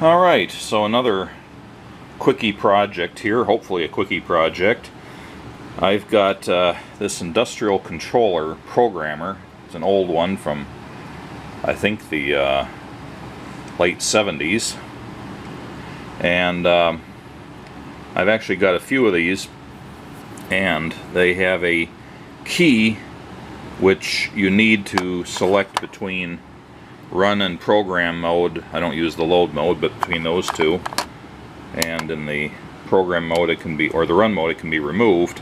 Alright, so another quickie project here, hopefully a quickie project. I've got this industrial controller programmer. It's an old one from, I think, the late 70s. And I've actually got a few of these, and they have a key which you need to select between run and program mode. I don't use the load mode, but between those two. And in the program mode it can be, or the run mode, it can be removed.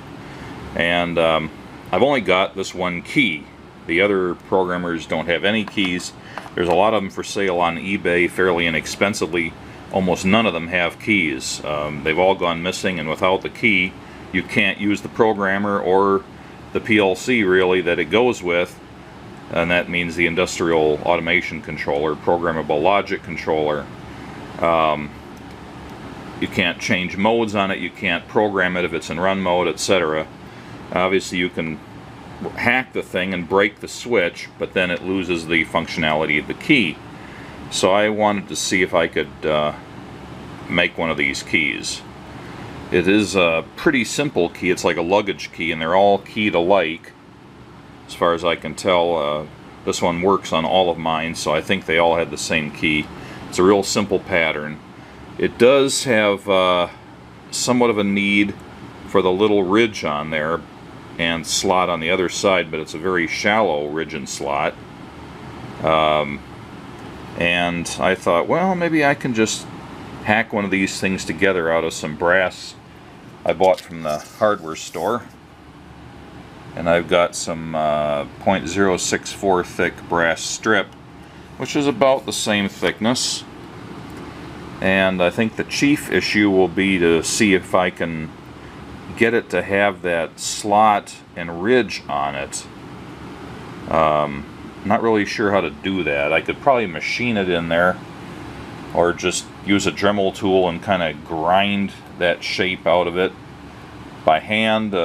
And I've only got this one key. The other programmers don't have any keys. There's a lot of them for sale on eBay fairly inexpensively. Almost none of them have keys. They've all gone missing, and without the key you can't use the programmer or the PLC really that it goes with. And that means the industrial automation controller, programmable logic controller. You can't change modes on it, you can't program it if it's in run mode, etc. Obviously you can hack the thing and break the switch, but then it loses the functionality of the key. So I wanted to see if I could make one of these keys. It is a pretty simple key. It's like a luggage key, and they're all keyed alike. As far as I can tell, this one works on all of mine, so I think they all had the same key. It's a real simple pattern. It does have somewhat of a need for the little ridge on there and slot on the other side, but it's a very shallow ridge and slot. And I thought, well, maybe I can just hack one of these things together out of some brass I bought from the hardware store. And I've got some .064 thick brass strip, which is about the same thickness. And I think the chief issue will be to see if I can get it to have that slot and ridge on it. Not really sure how to do that. I could probably machine it in there, or just use a Dremel tool and kind of grind that shape out of it by hand.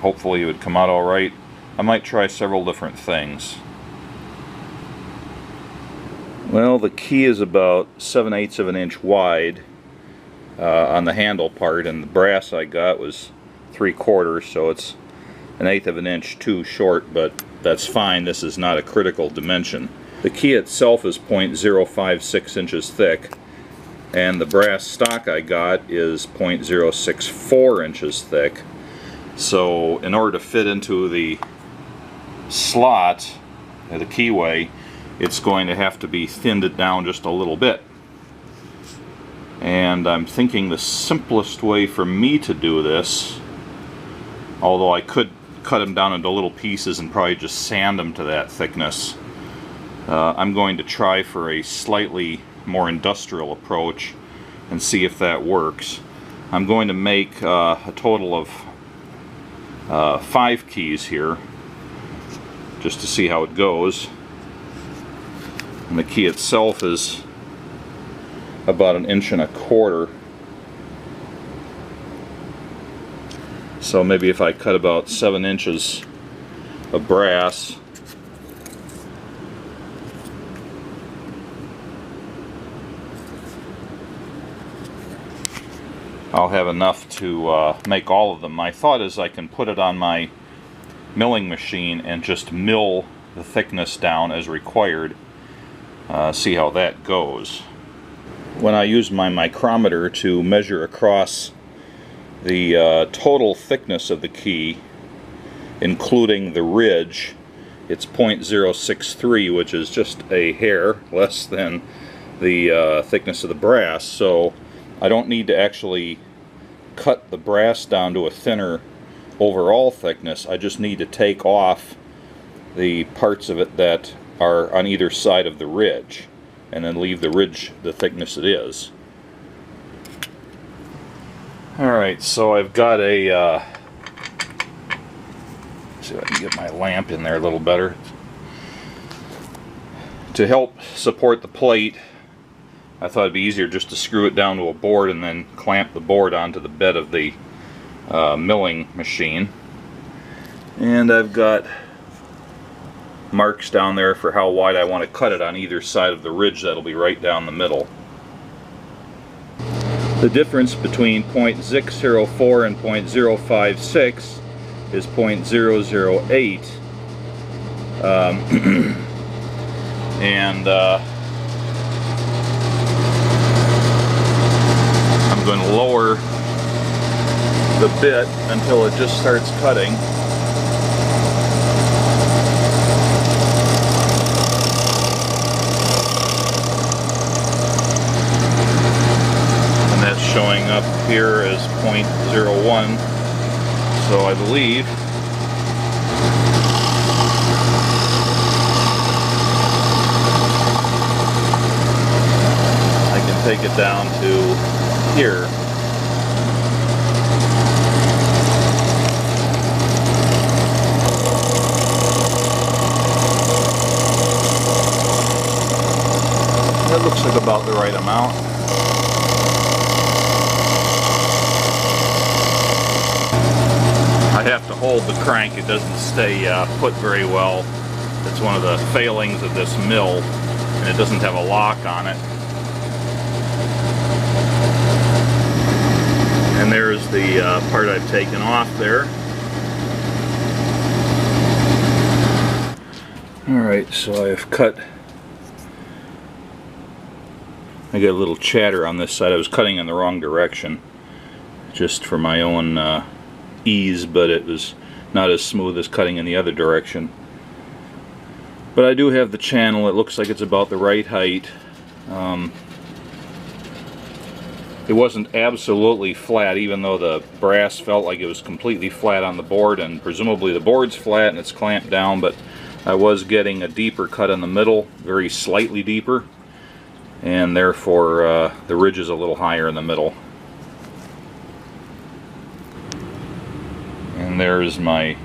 Hopefully it would come out alright. I might try several different things. Well, the key is about 7/8 of an inch wide on the handle part, and the brass I got was 3/4, so it's 1/8 of an inch too short, but that's fine. This is not a critical dimension. The key itself is .056 inches thick, and the brass stock I got is .064 inches thick. So in order to fit into the slot, the keyway, it's going to have to be thinned it down just a little bit. And I'm thinking the simplest way for me to do this, although I could cut them down into little pieces and probably just sand them to that thickness, I'm going to try for a slightly more industrial approach and see if that works. I'm going to make a total of 5 keys here, just to see how it goes. And the key itself is about 1.25 inches. So maybe if I cut about 7 inches of brass, I'll have enough to make all of them. My thought is I can put it on my milling machine and just mill the thickness down as required. See how that goes. When I use my micrometer to measure across the total thickness of the key, including the ridge, it's .063, which is just a hair less than the thickness of the brass. So I don't need to actually cut the brass down to a thinner overall thickness. I just need to take off the parts of it that are on either side of the ridge, and then leave the ridge the thickness it is. Alright, so I've got a see if I can get my lamp in there a little better. To help support the plate, I thought it'd be easier just to screw it down to a board and then clamp the board onto the bed of the milling machine. And I've got marks down there for how wide I want to cut it on either side of the ridge. That'll be right down the middle. The difference between 0.604 and 0.056 is 0.008. And I'm going to lower the bit until it just starts cutting. And that's showing up here as 0.01. So I believe I can take it down to here. That looks like about the right amount. I have to hold the crank. It doesn't stay put very well. It's one of the failings of this mill, and it doesn't have a lock on it. And there's the part I've taken off there. Alright, so I've cut. I got a little chatter on this side. I was cutting in the wrong direction, just for my own ease, but it was not as smooth as cutting in the other direction. But I do have the channel. It looks like it's about the right height. It wasn't absolutely flat, even though the brass felt like it was completely flat on the board, and presumably the board's flat and it's clamped down, but I was getting a deeper cut in the middle, very slightly deeper, and therefore the ridge is a little higher in the middle. And there's my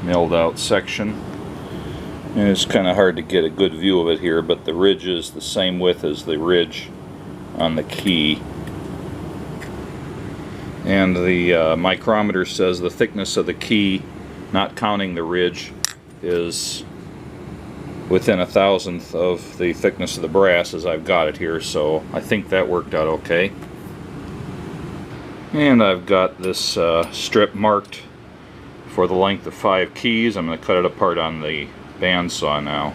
milled out section. And it's kind of hard to get a good view of it here, but the ridge is the same width as the ridge on the key. And the micrometer says the thickness of the key, not counting the ridge, is within 1/1000th of the thickness of the brass as I've got it here, so I think that worked out okay. And I've got this strip marked for the length of 5 keys. I'm going to cut it apart on the bandsaw now.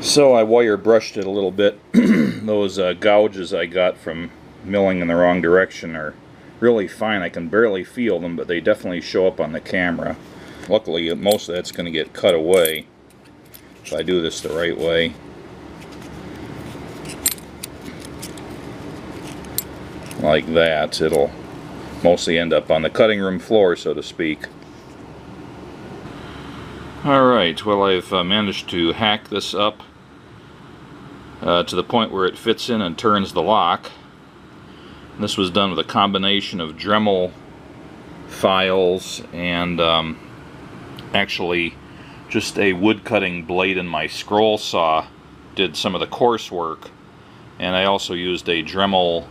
So I wire brushed it a little bit. Those gouges I got from milling in the wrong direction are really fine. I can barely feel them, but they definitely show up on the camera. Luckily, most of that's going to get cut away if I do this the right way. Like that. It'll mostly end up on the cutting room floor, so to speak. Alright, well, I've managed to hack this up to the point where it fits in and turns the lock. This was done with a combination of Dremel files and actually just a wood cutting blade in my scroll saw did some of the coarse work, and I also used a Dremel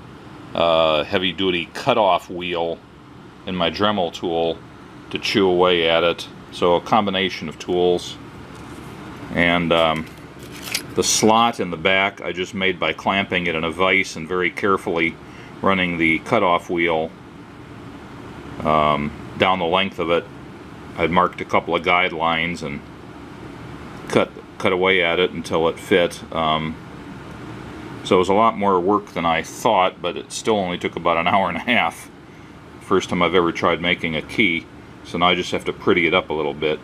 heavy duty cutoff wheel in my Dremel tool to chew away at it. So a combination of tools. And the slot in the back I just made by clamping it in a vise and very carefully running the cutoff wheel down the length of it. I'd marked a couple of guidelines and cut away at it until it fit. So it was a lot more work than I thought, but it still only took about an hour and a half. First time I've ever tried making a key. So now I just have to pretty it up a little bit.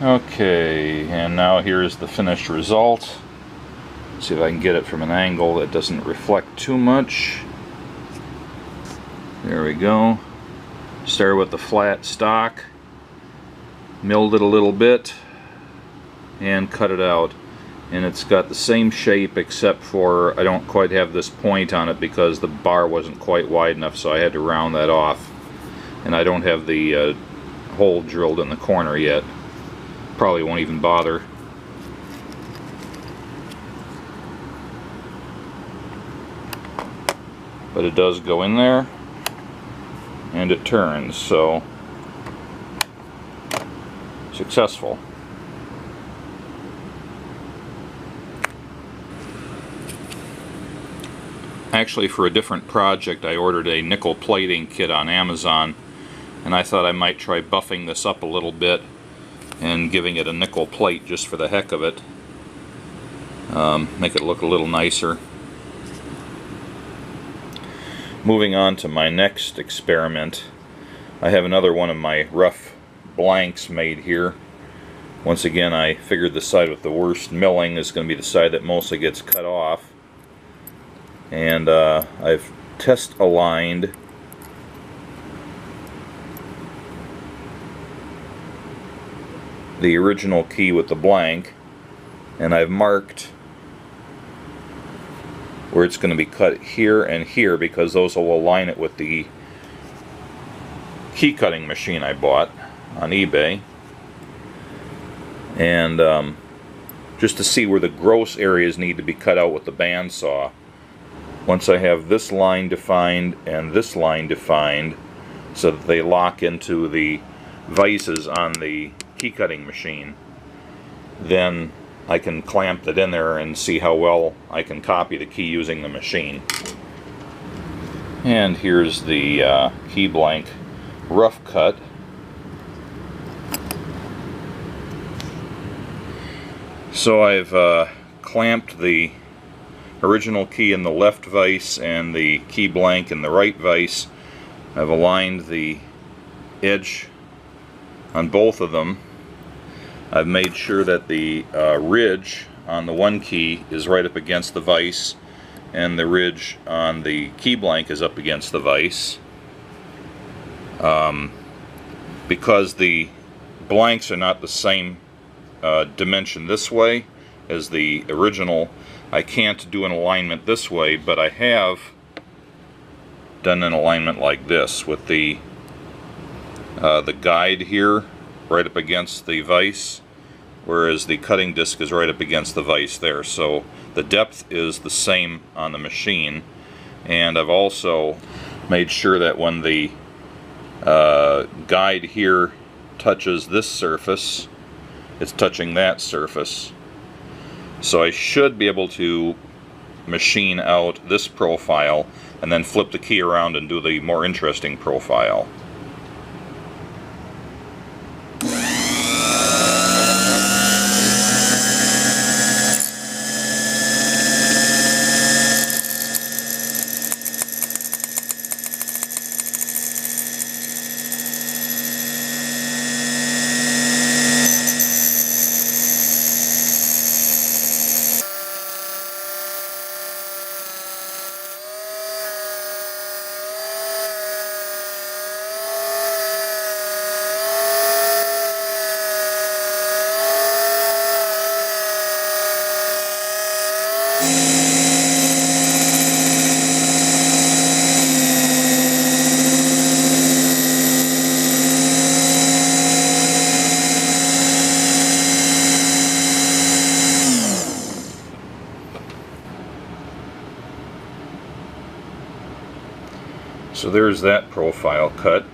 Okay, and now here's the finished result. Let's see if I can get it from an angle that doesn't reflect too much. There we go. Started with the flat stock, milled it a little bit, and cut it out. And it's got the same shape, except for I don't quite have this point on it because the bar wasn't quite wide enough, so I had to round that off. And I don't have the hole drilled in the corner yet. Probably won't even bother. But it does go in there. and it turns, so successful. Actually, for a different project, I ordered a nickel plating kit on Amazon, and I thought I might try buffing this up a little bit and giving it a nickel plate just for the heck of it. Make it look a little nicer. Moving on to my next experiment, I have another one of my rough blanks made here. Once again, I figured the side with the worst milling is going to be the side that mostly gets cut off. And I've test aligned the original key with the blank, and I've marked where it's going to be cut here and here, because those will align it with the key cutting machine I bought on eBay. And just to see where the gross areas need to be cut out with the bandsaw. Once I have this line defined and this line defined so that they lock into the vices on the key cutting machine, then I can clamp it in there and see how well I can copy the key using the machine. And here's the key blank rough cut. So I've clamped the original key in the left vise and the key blank in the right vise. I've aligned the edge on both of them. I've made sure that the ridge on the one key is right up against the vise, and the ridge on the key blank is up against the vise. Because the blanks are not the same dimension this way as the original, I can't do an alignment this way, but I have done an alignment like this with the guide here right up against the vise, whereas the cutting disc is right up against the vise there. So the depth is the same on the machine, and I've also made sure that when the guide here touches this surface, it's touching that surface. So I should be able to machine out this profile and then flip the key around and do the more interesting profile. So there's that profile cut.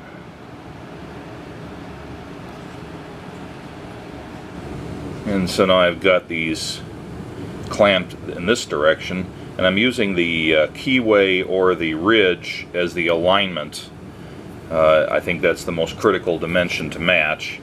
And so now I've got these clamped in this direction, and I'm using the keyway or the ridge as the alignment. I think that's the most critical dimension to match.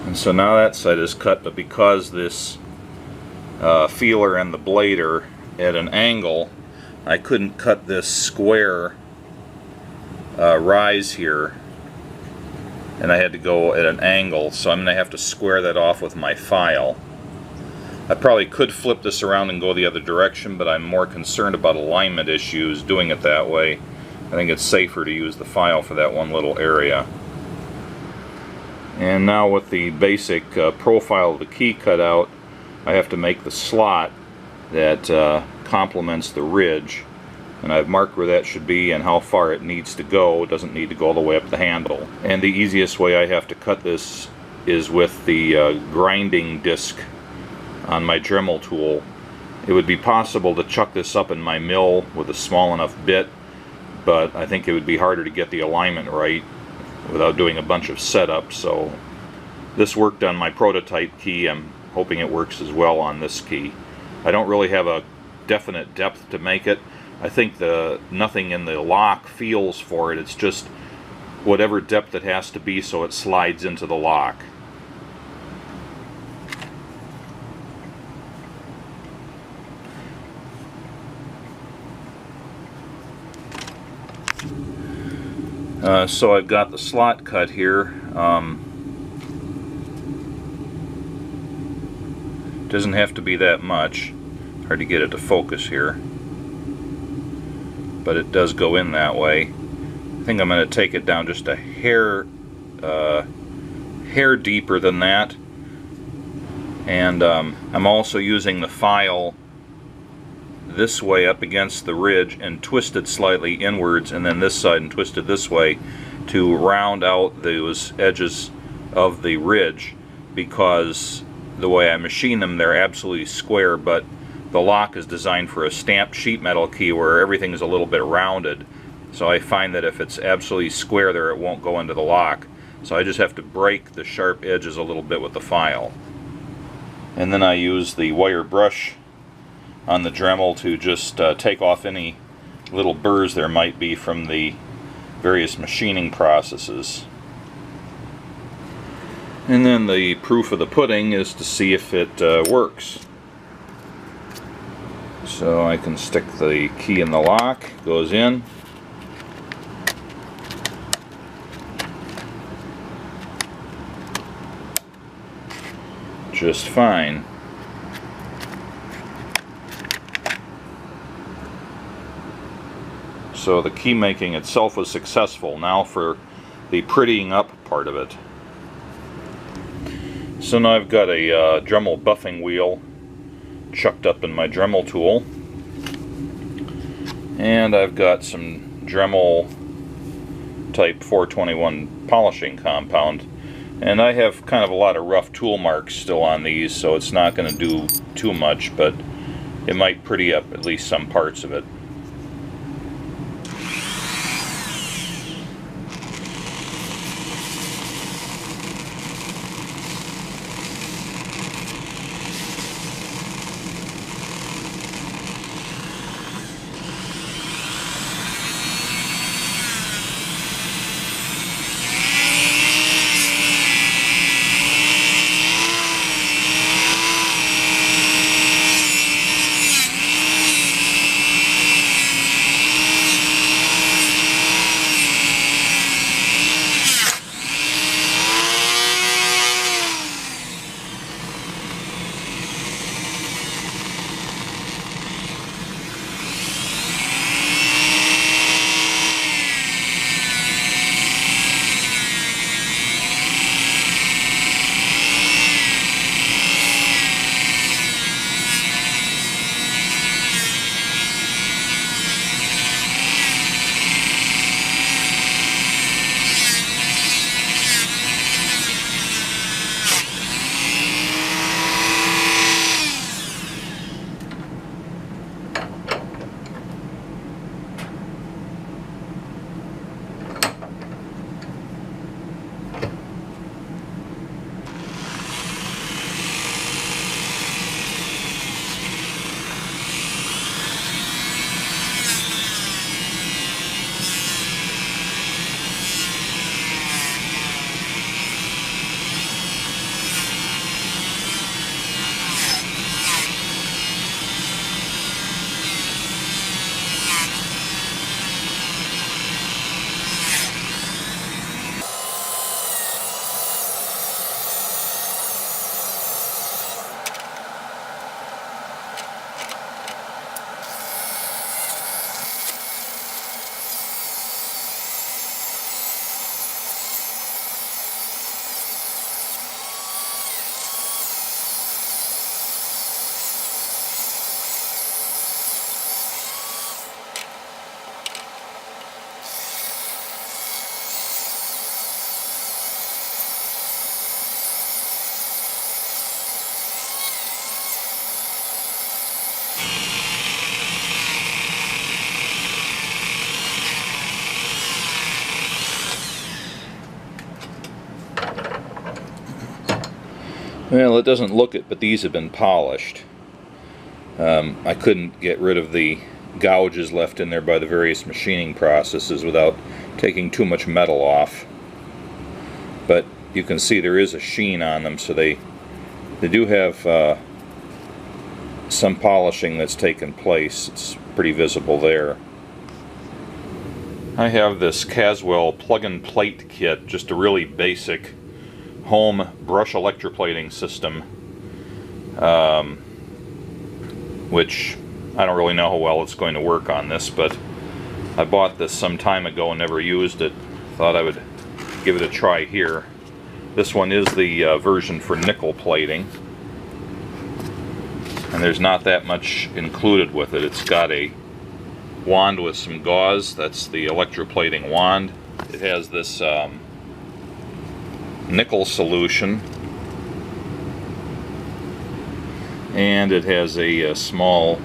And so now that side is cut, but because this feeler and the blade are at an angle, I couldn't cut this square rise here, and I had to go at an angle, so I'm going to have to square that off with my file. I probably could flip this around and go the other direction, but I'm more concerned about alignment issues doing it that way. I think it's safer to use the file for that one little area. And now with the basic profile of the key cut out, I have to make the slot that complements the ridge. And I've marked where that should be and how far it needs to go. It doesn't need to go all the way up the handle. And the easiest way I have to cut this is with the grinding disc on my Dremel tool. It would be possible to chuck this up in my mill with a small enough bit, but I think it would be harder to get the alignment right without doing a bunch of setup. So this worked on my prototype key. I'm hoping it works as well on this key. I don't really have a definite depth to make it. I think nothing in the lock feels for it. It's just whatever depth it has to be so it slides into the lock. So I've got the slot cut here. Doesn't have to be that much. Hard to get it to focus here, but it does go in that way. I think I'm going to take it down just a hair deeper than that, and I'm also using the file this way up against the ridge and twist it slightly inwards, and then this side and twist it this way to round out those edges of the ridge, because the way I machine them, they're absolutely square, but the lock is designed for a stamped sheet metal key where everything is a little bit rounded. So I find that if it's absolutely square there, it won't go into the lock. So I just have to break the sharp edges a little bit with the file. And then I use the wire brush on the Dremel to just take off any little burrs there might be from the various machining processes. And then the proof of the pudding is to see if it works. So I can stick the key in the lock, goes in. Just fine. So the key making itself was successful. Now for the prettying up part of it. So now I've got a Dremel buffing wheel chucked up in my Dremel tool, and I've got some Dremel type 421 polishing compound, and I have kind of a lot of rough tool marks still on these, so it's not going to do too much, but it might pretty up at least some parts of it. Well, it doesn't look it, but these have been polished. I couldn't get rid of the gouges left in there by the various machining processes without taking too much metal off. But you can see there is a sheen on them, so they do have some polishing that's taken place. It's pretty visible there. I have this Caswell plug-and plate kit, just a really basic home brush electroplating system, which I don't really know how well it's going to work on this, but I bought this some time ago and never used it. Thought I would give it a try here. This one is the version for nickel plating, and there's not that much included with it. It's got a wand with some gauze. That's the electroplating wand. It has this nickel solution, and it has a small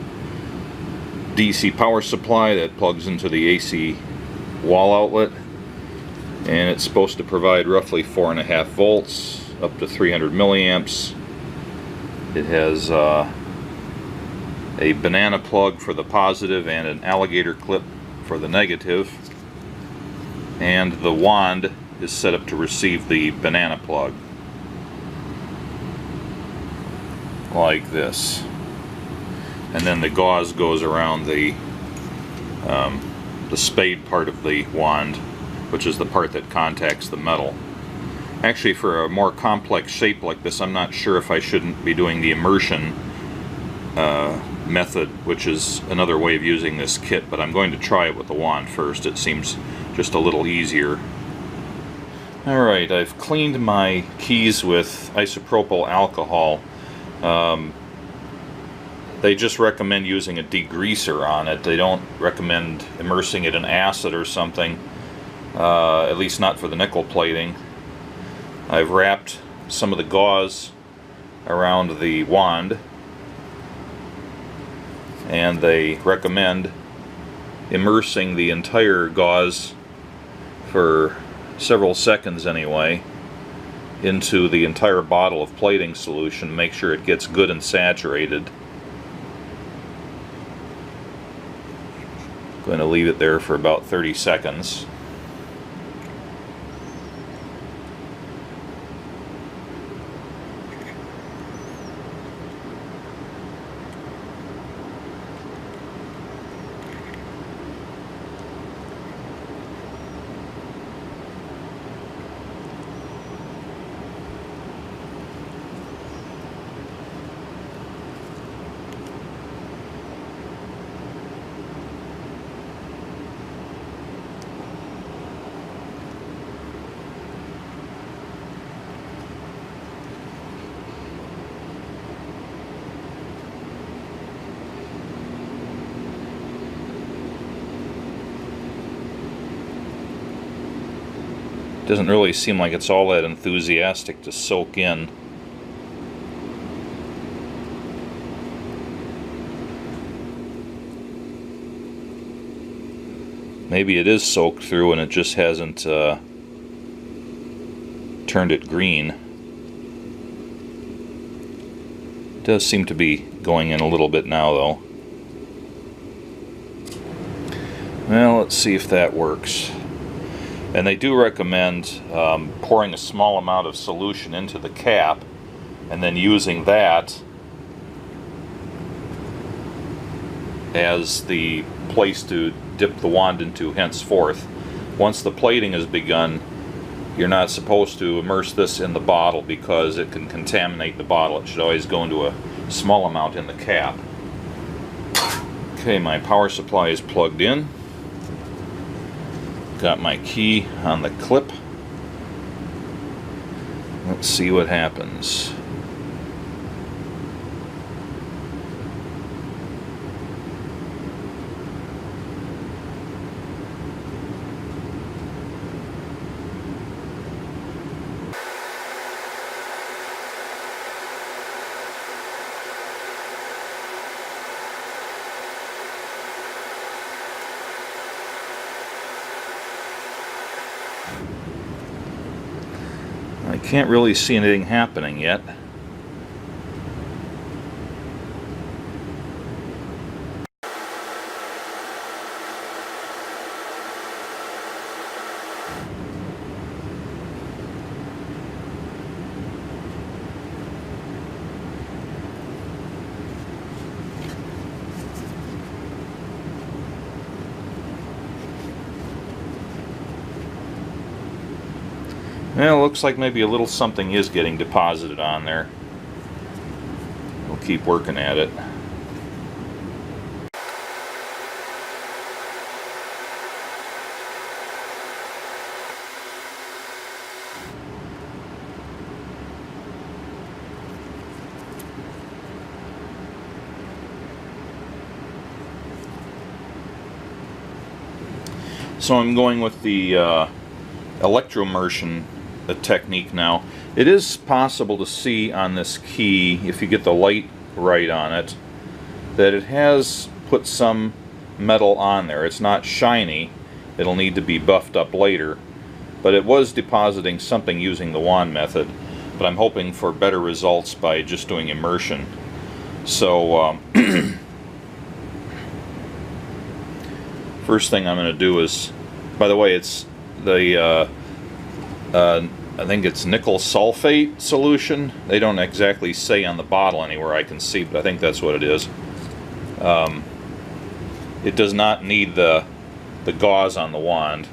DC power supply that plugs into the AC wall outlet, and it's supposed to provide roughly 4.5 volts up to 300 milliamps. It has a banana plug for the positive and an alligator clip for the negative, and the wand is set up to receive the banana plug like this, and then the gauze goes around the spade part of the wand, which is the part that contacts the metal. Actually, for a more complex shape like this, I'm not sure if I shouldn't be doing the immersion method, which is another way of using this kit, but I'm going to try it with the wand first. It seems just a little easier. Alright, I've cleaned my keys with isopropyl alcohol. They just recommend using a degreaser on it. They don't recommend immersing it in acid or something, at least not for the nickel plating. I've wrapped some of the gauze around the wand, and they recommend immersing the entire gauze for several seconds anyway into the entire bottle of plating solution. Make sure it gets good and saturated. Going to leave it there for about 30 seconds. Doesn't really seem like it's all that enthusiastic to soak in. Maybe it is soaked through and it just hasn't turned it green. It does seem to be going in a little bit now, though. Well, let's see if that works. And they do recommend pouring a small amount of solution into the cap and then using that as the place to dip the wand into henceforth. Once the plating has begun, you're not supposed to immerse this in the bottle because it can contaminate the bottle. It should always go into a small amount in the cap. Okay, my power supply is plugged in. Got my key on the clip. Let's see what happens. I can't really see anything happening yet. Well, it looks like maybe a little something is getting deposited on there. We'll keep working at it. So I'm going with the electroimmersion technique now. It is possible to see on this key, if you get the light right on it, that it has put some metal on there. It's not shiny. It'll need to be buffed up later. But it was depositing something using the wand method. But I'm hoping for better results by just doing immersion. So first thing I'm going to do is, by the way, it's the I think it's nickel sulfate solution. They don't exactly say on the bottle anywhere I can see, but I think that's what it is. It does not need the gauze on the wand.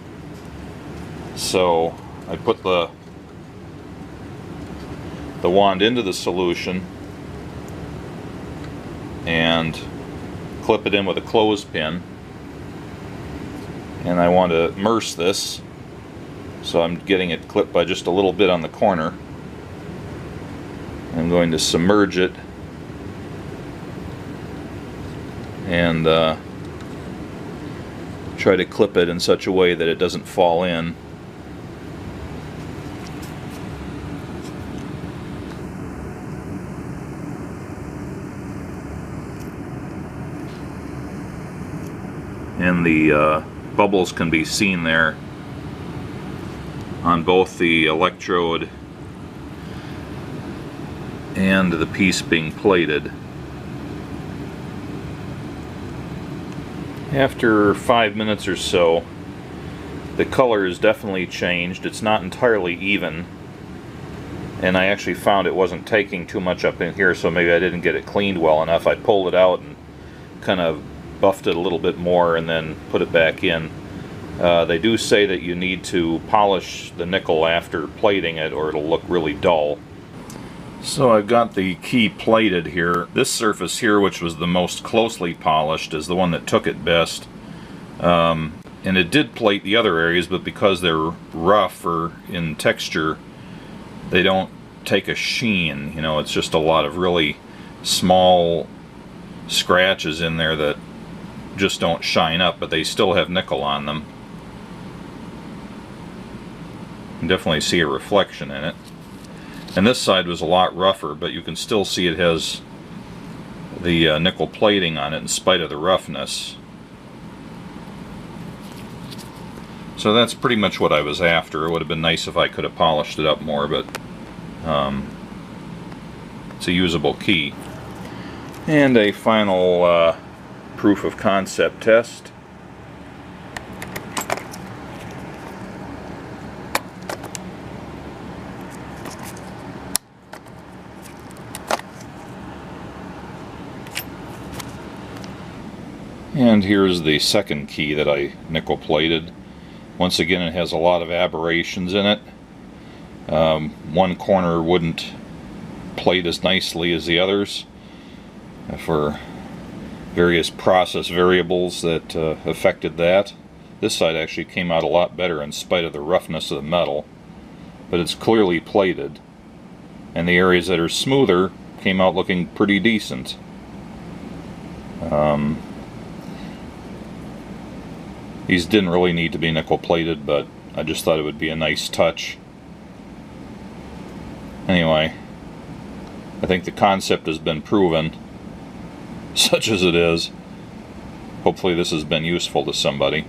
So I put the wand into the solution and clip it in with a clothespin. And I want to immerse this, so I'm getting it clipped by just a little bit on the corner. I'm going to submerge it and try to clip it in such a way that it doesn't fall in. And the bubbles can be seen there on both the electrode and the piece being plated. After 5 minutes or so, the color has definitely changed. It's not entirely even, and I actually found it wasn't taking too much up in here, so maybe I didn't get it cleaned well enough. I pulled it out and kind of buffed it a little bit more and then put it back in. They do say that you need to polish the nickel after plating it or it'll look really dull. So I've got the key plated here. This surface here, which was the most closely polished, is the one that took it best. And it did plate the other areas, but because they're rough or in texture, they don't take a sheen. You know, it's just a lot of really small scratches in there that just don't shine up, but they still have nickel on them. You can definitely see a reflection in it. And this side was a lot rougher, but you can still see it has the nickel plating on it in spite of the roughness. So that's pretty much what I was after. It would have been nice if I could have polished it up more, but it's a usable key. And a final proof of concept test. And here's the second key that I nickel plated. Once again, it has a lot of aberrations in it. One corner wouldn't plate as nicely as the others for various process variables that affected that. This side actually came out a lot better in spite of the roughness of the metal, but it's clearly plated, and the areas that are smoother came out looking pretty decent. These didn't really need to be nickel plated, but I just thought it would be a nice touch. Anyway, I think the concept has been proven, such as it is. Hopefully this has been useful to somebody.